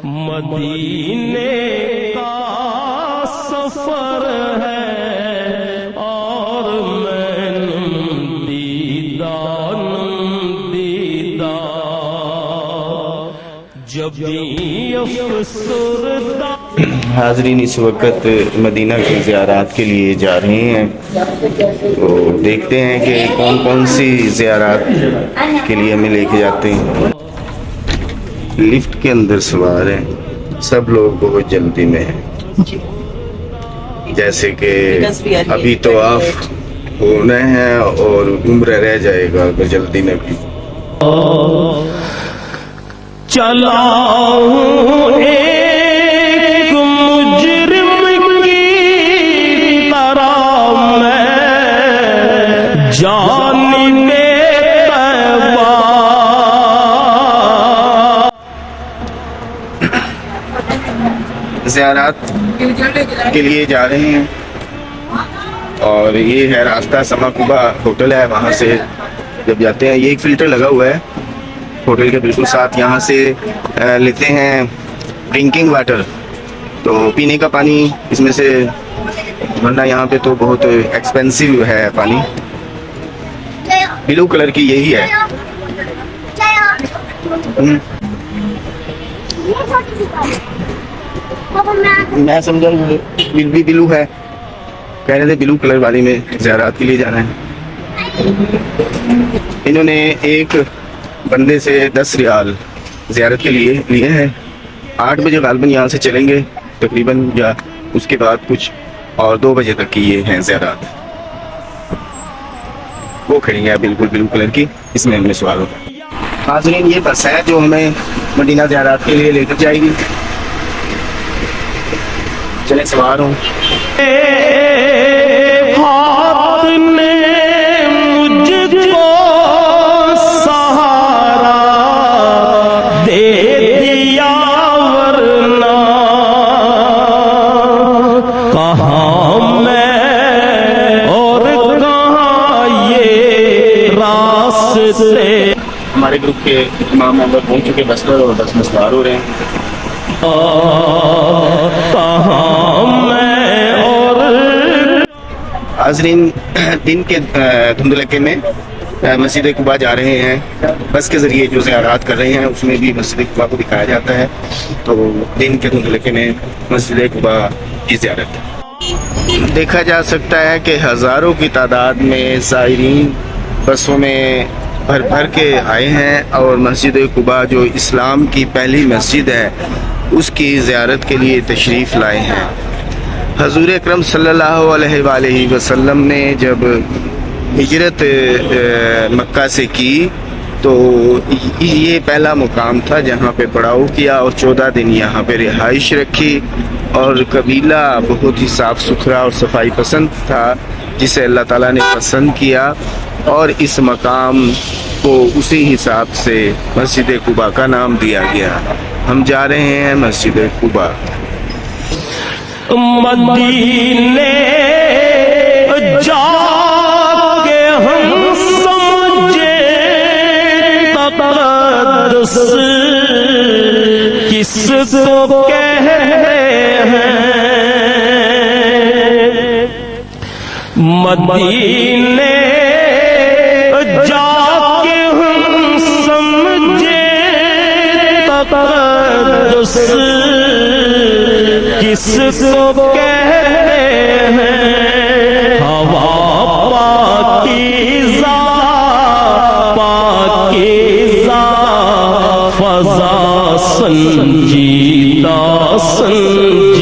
مدینے کا سفر ہے اور میں دیدہ جب بھی افسردہ۔ حاضرین اس وقت مدینہ کی زیارات کے لیے جا رہے ہیں، تو دیکھتے ہیں کہ کون کون سی زیارات کے لیے ہمیں لے کے جاتے ہیں۔ لفٹ کے اندر سوار ہیں، سب لوگ بہت جلدی میں ہیں، جیسے کہ ابھی تو آپ ہونا ہے اور عمرہ رہ جائے گا تو جلدی میں بھی چلا ہوں ایک مجرم کی طرح میں جانب طیبہ۔ زیارات کے لیے جا رہے ہیں اور یہ ہے راستہ سما کوبا ہوٹل ہے، وہاں سے جب جاتے ہیں یہ ایک فلٹر لگا ہوا ہے ہوٹل کے بالکل ساتھ، یہاں سے لیتے ہیں ڈرنکنگ واٹر، تو پینے کا پانی اس میں سے، ورنہ یہاں پہ تو بہت ایکسپینسو ہے پانی۔ بلو کلر کی یہی ہے، میں سمجھا بھی بلو ہے، کہہ رہے تھے بلو کلر والی میں زیارات کے لیے جانا ہے۔ انہوں نے ایک بندے سے 10 ریال زیارت کے لیے لیے ہیں۔ 8 بجے غالباً یہاں سے چلیں گے تقریباً، یا اس کے بعد کچھ اور 2 بجے تک کی یہ ہیں زیارات۔ وہ کھڑی ہیں بالکل بلو کلر کی، اس میں ہم نے سوال ہوگا۔ حاضرین یہ بس ہے جو ہمیں مدینہ زیارات کے لیے لے کر جائے گی، چلیں سوار ہوں۔ ہاتھ نے مجھ کو سہارا دے دیا ورنہ کہاں میں اور کہاں یہ راستے۔ ہمارے گروپ کے تمام ممبر پہنچ چکے بس پر اور بس میں سوار ہو رہے ہیں۔ حاضرین دن کے دھندلکے میں مسجد قباء جا رہے ہیں، بس کے ذریعے جو زیارات کر رہے ہیں اس میں بھی مسجد قباء کو دکھایا جاتا ہے، تو دن کے دھندلکے میں مسجد قباء کی زیارت دیکھا جا سکتا ہے کہ ہزاروں کی تعداد میں زائرین بسوں میں بھر بھر کے آئے ہیں اور مسجد قباء جو اسلام کی پہلی مسجد ہے اس کی زیارت کے لیے تشریف لائے ہیں۔ حضور اکرم صلی اللہ علیہ وآلہ وسلم نے جب ہجرت مکہ سے کی تو یہ پہلا مقام تھا جہاں پہ پڑاؤ کیا اور 14 دن یہاں پہ رہائش رکھی، اور قبیلہ بہت ہی صاف ستھرا اور صفائی پسند تھا جسے اللہ تعالیٰ نے پسند کیا، اور اس مقام کو اسی حساب سے مسجد قباء کا نام دیا گیا۔ ہم جا رہے ہیں مسجد قباء۔ مدینے جا کے ہم سمجھے تقدس کس کو کہتے ہیں، مدینے جا کے ہم سمجھے تقدس کس کو کہتے ہیں، ہوا پاکیزہ پاکیزہ فضا سنجیدہ سنجیدہ۔